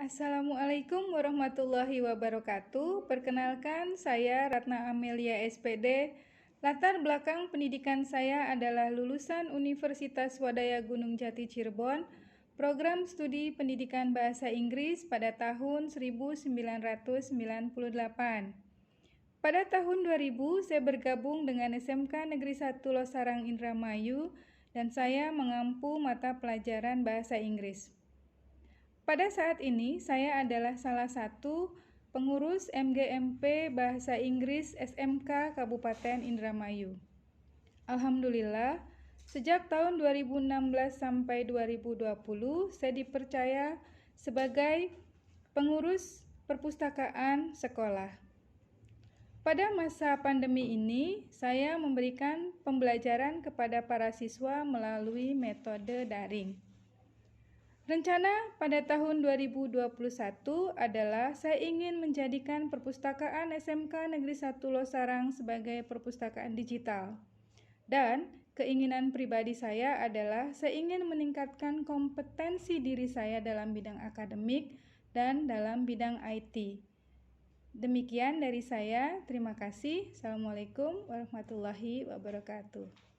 Assalamualaikum warahmatullahi wabarakatuh. Perkenalkan, saya Ratna Amelia SPD. Latar belakang pendidikan saya adalah lulusan Universitas Wadaya Gunung Jati Cirebon, program studi pendidikan bahasa Inggris pada tahun 1998. Pada tahun 2000, saya bergabung dengan SMK Negeri 1 Losarang Indramayu dan saya mengampu mata pelajaran bahasa Inggris. Pada saat ini, saya adalah salah satu pengurus MGMP Bahasa Inggris SMK Kabupaten Indramayu. Alhamdulillah, sejak tahun 2016 sampai 2020, saya dipercaya sebagai pengurus perpustakaan sekolah. Pada masa pandemi ini, saya memberikan pembelajaran kepada para siswa melalui metode daring. Rencana pada tahun 2021 adalah saya ingin menjadikan perpustakaan SMK Negeri 1 Losarang sebagai perpustakaan digital. Dan keinginan pribadi saya adalah saya ingin meningkatkan kompetensi diri saya dalam bidang akademik dan dalam bidang IT. Demikian dari saya, terima kasih. Assalamualaikum warahmatullahi wabarakatuh.